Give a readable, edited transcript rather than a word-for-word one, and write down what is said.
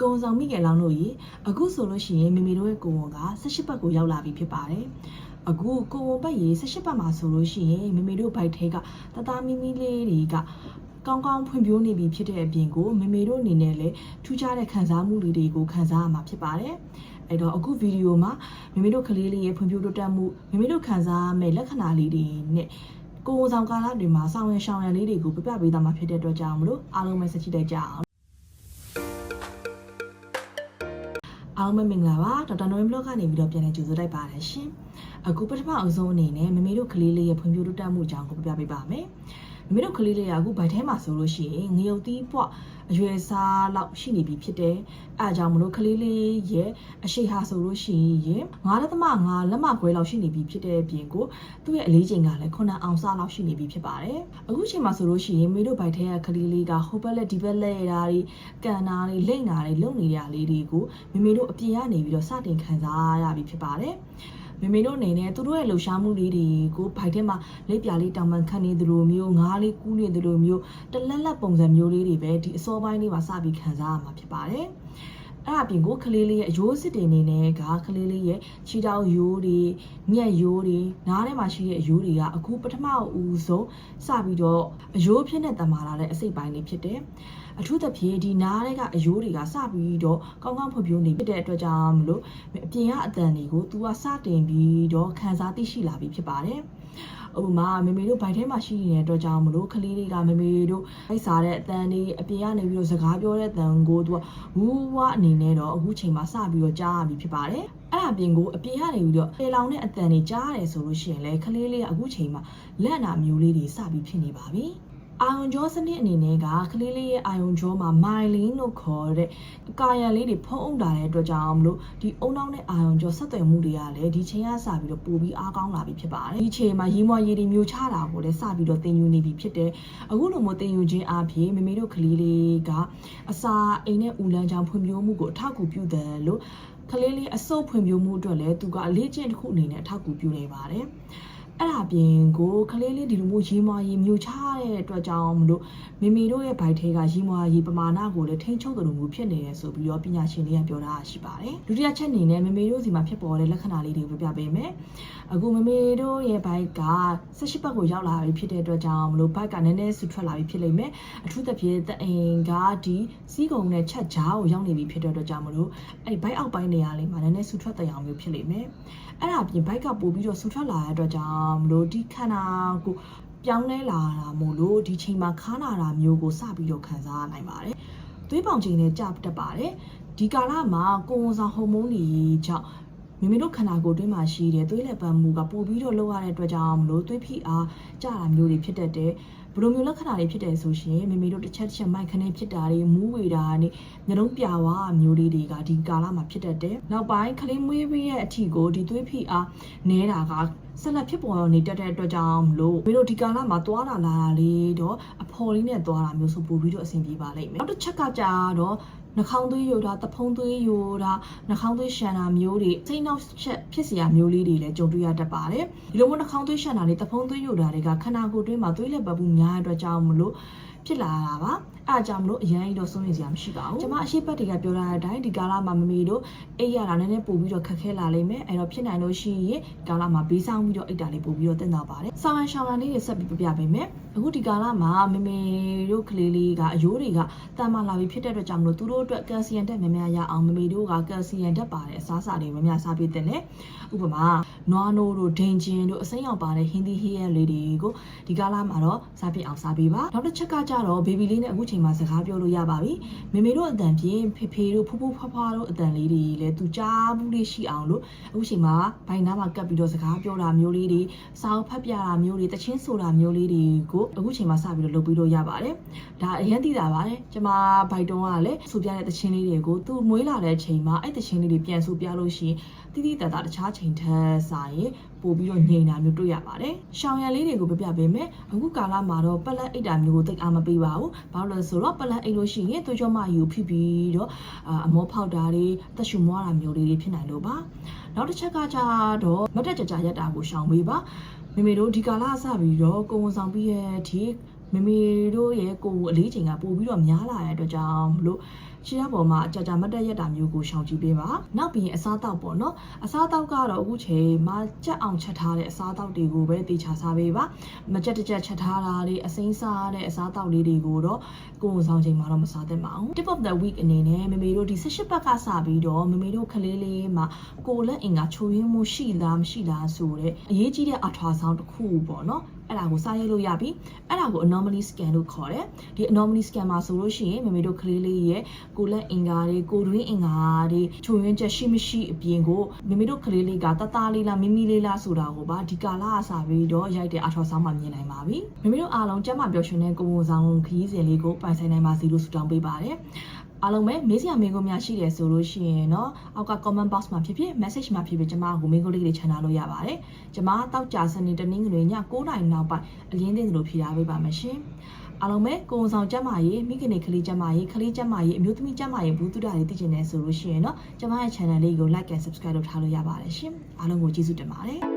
ကိုဝန်ဆောင်မိခင်လောင်းတို့ရေအခုဆိုလို့ရှိရင်မိမိတို့ရဲ့ကိုဝန်က18ပတ်ကိုရောက်လာပြီဖြစ်ပါတယ်အခုကိုဝန်ပတ်ရေ18ပတ်မှာဆိုလို့ရှိရင်မိမိတို့ဘိုက်ထဲကတသားမီမီလေးတွေကကောင်းကောင်းဖွံ့ဖြိုးနေပြီဖြစ်တဲ့အပြင်ကိုမိမိတို့အနေနဲ့လည်းထူးခြားတဲ့ခံစားမှုလေးတွေကိုခံစားရမှာဖြစ်ပါတယ်အဲ့တော့အခုဗီဒီယိုမှာမိမိတို့ကလေးလေးရဲ့ဖွံ့ဖြိုးတိုးတက်မှုမိမိတို့ခံစားရမယ့်လက္ခဏာလေးတွေနဲ့ကိုဝန်ဆောင်ကာလတွေမှာဆောင်ရန်ရှောင်ရန်လေးတွေကိုပြပြပေးသားမှာဖြစ်တဲ့အတွက်ကြောင့်မလို့အားလုံးပဲဆက်ကြည့်လိုက်ကြအောင်အားလုံးပဲမင်္ဂလာပါဒေါက်တာနိုရင်ဘလော့ကနေပြီးတော့ပြန်လည်ကြိုဆိုလိုက်ပါတယ်ရှင်အခုပထမအဆုံးအနေနဲ့မမေတို့ကလေးလေးရဲ့ဖွံ့ဖြိုးတိုးတက်မှုအကြောင်းကိုပြပြပေးပါမယ်မမေတို့ကလေးလေးကအခုဗိုက်ထဲမှာဆိုလို့ရှိရင်ငရုတ်သီးပွအရွယ်စားလောက်ရှိနေပြီဖြစ်တယ်အဲအကြောင်းမလို့ကလေးလေးရဲ့အရှိဟာဆိုလို့ရှိရင်9.5လက်မခွဲလောက်ရှိနေပြီဖြစ်တဲ့အပြင်ကိုသူ့ရဲ့အလေးချိန်ကလည်း9အောင်စလောက်ရှိနေပြီဖြစ်ပါတယ်အခုချိန်မှာဆိုလို့ရှိရင်မမေတို့ဗိုက်ထဲကကလေးလေးကဟိုဘက်လက်ဒီဘက်လက်ရာတွေကန်နာတွေလိမ့်နာတွေလုံနေရလေးတွေကိုမမေတို့အပြင်ကနေပြီးတော့စတင်ခံစားရပြီဖြစ်ပါတယ်မမေတို့အနေနဲ့သူတို့ရဲ့လှူရှားမှုလေးတွေကိုဘိုက်ထဲမှာလက်ပြလေးတောင်ပန်ခတ်နေသလိုမျိုးငါးလေးကူးနေသလိုမျိုးတလက်လက်ပုံစံမျိုးလေးတွေပဲဒီအစောပိုင်းလေးမှာစပြီးခံစားရမှာဖြစ်ပါတယ်အဲ့အပြင်ကိုကလေးလေးရဲ့အယိုးစစ်တွေနေနဲ့ကကလေးလေးရဲ့ခြေထောက်ယိုးတွေညက်ယိုးတွေနားထဲမှာရှိတဲ့အယိုးတွေကအခုပထမဦးဆုံးစပြီးတော့အယိုးဖြစ်နေတမာလာတဲ့အစိတ်ပိုင်းလေးဖြစ်တယ်အထူးသဖြင့်ဒီနားထဲကအယိုးတွေကစပြီးတော့ကောင်းကောင်းဖွံ့ဖြိုးနေဖြစ်တဲ့အတွက်ကြောင့်မလို့အပြင်ကအတန်တွေကို तू ကစတင်ပြီးတော့ခံစားသိရှိလာပြီဖြစ်ပါတယ်ဥပမာမမေတို့ဘိုက်ထဲမှာရှိနေတဲ့အတွက်ကြောင့်မလို့ကလေးတွေကမမေတို့အိုက်စားတဲ့အတန်တွေအပြင်ကနေပြီးတော့စကားပြောတဲ့အတန်ကို तू ကဝူးဝါအနေနဲ့တော့အခုချိန်မှာစပြီးတော့ကြားရပြီဖြစ်ပါတယ်အဲ့အပြင်ကိုအပြင်ကနေပြီးတော့ပေလောင်တဲ့အတန်တွေကြားရတယ်ဆိုလို့ရှိရင်လည်းကလေးလေးကအခုချိန်မှာလက်နာမျိုးလေးတွေစပြီးဖြစ်နေပါပြီအာယုံကြောစနစ်အနေနဲ့ကကလေးလေးရဲ့အာယုံကြောမှာမိုင်လင်းလို့ခေါ်တဲ့အကာရံလေးတွေဖုံးအုပ်တာတဲ့အတွက်ကြောင့်မလို့ဒီအုံနောက်နဲ့အာယုံကြောဆက်သွယ်မှုတွေကလည်းဒီချိန်ကစပြီးတော့ပိုပြီးအားကောင်းလာပြီဖြစ်ပါတယ်ဒီချိန်မှာရေမွှာရည်တွေမျိုးချတာကိုလည်းစပြီးတော့တင်ယူနေပြီဖြစ်တယ်အခုလိုမျိုးတင်ယူခြင်းအပြင်မမေတို့ကလေးလေးကအစာအိမ်နဲ့ဦးလန်းချောင်းဖွံ့ဖြိုးမှုကိုအထောက်အကူပြုတယ်လို့ကလေးလေးအစုပ်ဖွံ့ဖြိုးမှုအတွက်လည်းသူကအလေးကျင့်တစ်ခုအနေနဲ့အထောက်အကူပြုနေပါတယ်အဲ့ဒါပြင်ကိုကလေးလေးဒီလိုမျိုးရေမွှာရေမျိုးချတဲ့အတွက်ကြောင့်မလို့မိမိတို့ရဲ့ဘိုက်ထဲကရေမွှာရေပမာဏကိုလည်းထိန်းချုပ်သလိုမျိုးဖြစ်နေတယ်ဆိုပြီးတော့ပညာရှင်တွေကပြောတာရှိပါတယ်ဒုတိယချက်အနေနဲ့မိမိတို့စီမှာဖြစ်ပေါ်တဲ့လက္ခဏာလေးတွေကိုပြပေးမယ်အခုမိမိတို့ရဲ့ဘိုက်က18ပတ်ကိုရောက်လာပြီဖြစ်တဲ့အတွက်ကြောင့်မလို့ဘိုက်ကနည်းနည်းဆူထွက်လာပြီဖြစ်လိမ့်မယ်အထူးသဖြင့်တအိမ်ကဒီစီးကုံနဲ့ချက်ကြားကိုရောက်နေပြီဖြစ်တဲ့အတွက်ကြောင့်မလို့အဲ့ဘိုက်အောက်ပိုင်းနေရာလေးမှာနည်းနည်းဆူထွက်တဲ့အောင်မျိုးဖြစ်လိမ့်မယ်အဲ့ဒါပြင်ဘိုက်ကပို့ပြီးတော့ဆူထွက်လာတဲ့အတွက်ကြောင့်မလို့ဒီခန္ဓာကိုပြောင်းလဲလာတာမို့လို့ဒီချိန်မှာခါနာတာမျိုးကိုစပြီးတော့ခံစားရနိုင်ပါတယ်သွေးပေါင်ချိန်နဲ့ကြတတ်ပါတယ်ဒီကာလမှာကိုယ်ဝန်ဆောင်ဟော်မုန်းတွေကြောင့်မိမိတို့ခန္ဓာကိုယ်တွင်းမှာရှိတဲ့သွေးလက်ပံမှုကပို့ပြီးတော့လောက်ရတဲ့အတွက်ကြောင့်မလို့သွေးဖိအားကျတာမျိုးတွေဖြစ်တတ်တယ်ဘလိုမျိုးလက္ခဏာတွေဖြစ်တယ်ဆိုရှင်မိမိတို့တစ်ချက်မိုက်ခနဲ့ဖြစ်တာတွေမူးဝေတာနဲ့ညလုံးပြဝါမျိုးလေးတွေကဒီကာလမှာဖြစ်တတ်တယ်နောက်ပိုင်းကလေးမွေးပြီးရဲ့အထီကိုဒီသွေးဖိအားနဲတာကဆက်လက်ဖြစ်ပေါ်နေတတ်တဲ့အတွက်ကြောင့်မလို့မိတို့ဒီကာလမှာသွားတာလာတာလေးတော့အဖော်လေးနဲ့သွားတာမျိုးဆိုပို့ပြီးတော့အဆင်ပြေပါလိမ့်မယ်နောက်တစ်ချက်ကကြတော့နှာခေါင်းသွေးယိုတာတဖုံးသွေးယိုတာနှာခေါင်းသွေးရှန်တာမျိုးတွေစိတ်နှောက်ချက်ဖြစ်စရာမျိုးလေးတွေလည်းကြုံတွေ့ရတတ်ပါတယ်ဒီလိုမျိုးနှာခေါင်းသွေးရှန်တာတွေတဖုံးသွေးယိုတာတွေကခန္ဓာကိုယ်တွင်းမှာသွေးလက်ပတ်မှုများတဲ့အတွက်ကြောင့်မလို့ဖြစ်လာတာပါအဲ့အကြောင်းမလို့အရင်တော့စိုးရိမ်စရာမရှိပါဘူးကျွန်မအရှိတ်ဘက်တွေကပြောထားတဲ့အတိုင်းဒီကာလမှာမမေတို့အိပ်ရတာနည်းနည်းပို့ပြီးတော့ခက်ခဲလာလိမ့်မယ်အဲ့တော့ဖြစ်နိုင်လို့ရှိရင်ကာလမှာဘေးဆောင်ပြီးတော့အိပ်တာလေးပို့ပြီးတော့တင်တော့ပါတယ်ဆောင်းရှောင်းလေးတွေဆက်ပြီးပြပေးမယ်အခုဒီကာလမှာမမေတို့ကလေးလေးကအယိုးတွေကတန်မာလာပြီးဖြစ်တဲ့အတွက်ကြောင့်မလို့သူတို့အတွက်ကယ်လ်ဆီယမ်ဓာတ်များများရအောင်မမေတို့ကကယ်လ်ဆီယမ်ဓာတ်ပါတဲ့အစားအစာတွေများများစားပေးတဲ့နဲ့ဥပမာနွားနိုးတို့ဒိန်ဂျင်တို့အစိမ်းရောင်ပါတဲ့ဟင်းသီးဟင်းရဲလေးတွေကိုဒီကာလမှာတော့စားပြအောင်စားပေးပါနောက်တစ်ချက်ကကြတော့ဘေဘီလေးနဲ့အခုချိန်မှာစကားပြောလို့ရပါပြီမေမေတို့အတန်ဖြင့်ဖေဖေတို့ဖူးဖူးဖွားဖွားတို့အတန်လေးတွေလည်းသူကြားဘူးလေးရှိအောင်လို့အခုချိန်မှာဘိုင်နားမှာကပ်ပြီးတော့စကားပြောတာမျိုးလေးတွေစာအုပ်ဖတ်ပြတာမျိုးတွေတချင်းဆိုတာမျိုးလေးတွေကိုအခုချိန်မှာစပြီးတော့လုပ်ပြီးလို့ရပါတယ်ဒါအရင်သိတာပါတယ်ကျွန်မဘိုက်တုံးကလည်းဆိုပြတဲ့တချင်းလေးတွေကိုသူမွေးလာတဲ့ချိန်မှာအဲ့တချင်းလေးတွေပြန်ဆိုပြလို့ရှိရင်တိတိတတ်တာတခြားချိန်ထက်စာရင်ပို့ပြီးတော့ငြိမ်တာမျိုးတွေ့ရပါတယ်ရှောင်ရံလေးတွေကိုပြပေးမယ်အခုကာလမှာတော့ပလက်အိတ်တာမျိုးကိုသိအားမပေးပါဘူးဘာလို့လဲဆိုတော့ပလက်အိတ်လို့ရှိရင်သွေးကြောမယူဖိပြီးတော့အမောဖောက်တာတွေတက်ရှူမွားတာမျိုးလေးတွေဖြစ်နိုင်လို့ပါနောက်တစ်ချက်ကကြတော့မတက်ကြကြရက်တာကိုရှောင်ပေးပါမေမေတို့ဒီကာလအစပြီးတော့ကိုဝန်ဆောင်ပြီးရဲ့ဒီ မမေတို့ရဲ့ကိုယ်အလေးချိန်ကပို့ပြီးတော့များလာတဲ့အတွက်ကြောင့်မလို့ခြေရပေါ်မှာကြာကြာမတ်တက်ရက်တာမျိုးကိုရှောင်ကြဉ်ပေးပါနောက်ပြီးရင်အစားအသောက်ပေါ့နော်အစားအသောက်ကတော့အခုချိန်မှာကြက်အောင်ချက်ထားတဲ့အစားအသောက်တွေကိုပဲတေချာစားပေးပါမကြက်တစ်ကြက်ချက်ထားတာတွေအစိမ်းစားတဲ့အစားအသောက်လေးတွေကိုတော့ကိုယ်ဆောင်ချိန်မှာတော့မစားသင့်ပါဘူး tip of the week အနေနဲ့မမေတို့ဒီ18ပတ်ကစပြီးတော့မမေတို့ကလေးလေးမှာကိုယ်လက်အင်ကချိုရင်းမှုရှိလားမရှိလားဆိုတဲ့အရေးကြီးတဲ့အထွာဆောင်တစ်ခုပေါ့နော်အဲ့ဒါကိုစားရိုက်လို့ရပြီအဲ့ဒါကို anomaly scan လို့ခေါ်တယ်ဒီ anomaly scan မှာဆိုလို့ရှိရင်မမေတို့ကလေးလေးရဲ့ကိုလက်အင်္ဂါတွေကိုတွင်းအင်္ဂါတွေချုံရင်းချက်ရှိမရှိအပြင်ကိုမမေတို့ကလေးလေးကတသားလေးလားမိမိလေးလားဆိုတာကိုပါဒီကာလအစားပြီးတော့ရိုက်တဲ့အထောက်ဆောင်မှမြင်နိုင်ပါပြီမမေတို့အားလုံးကျမ်းမာပျော်ရွှင်တဲ့ကိုယ်ဝန်ဆောင်ခရီးစဉ်လေးကိုပိုင်ဆိုင်နိုင်ပါစေလို့ဆုတောင်းပေးပါတယ်အားလုံးပဲမေးစရာမေးခွန်းများရှိတယ်ဆိုလို့ရှိရင်เนาะအောက်က comment box မှာဖြစ်ဖြစ် message မှာဖြစ်ဖြစ်ကျွန်မကိုမေးခွန်းလေးတွေချန်ထားလို့ရပါတယ်ကျွန်မတောက်ကြစနေတနင်္ဂနွေည9:00နာရီနောက်ပိုင်းအလင်းသိလို့ဖြေထားပေးပါမယ်ရှင်အားလုံးပဲကိုယ်ဆောင်ကျမ်းမာရေးမိခင်တွေကလေးကျမ်းမာရေးကလေးကျမ်းမာရေးအမျိုးသမီးကျမ်းမာရေးဘူးတုဒ္ဒတွေသိချင်တယ်ဆိုလို့ရှိရင်เนาะကျွန်မရဲ့ channel လေးကို like and subscribe လုပ်ထားလို့ရပါတယ်ရှင်အားလုံးကိုကျေးဇူးတင်ပါတယ်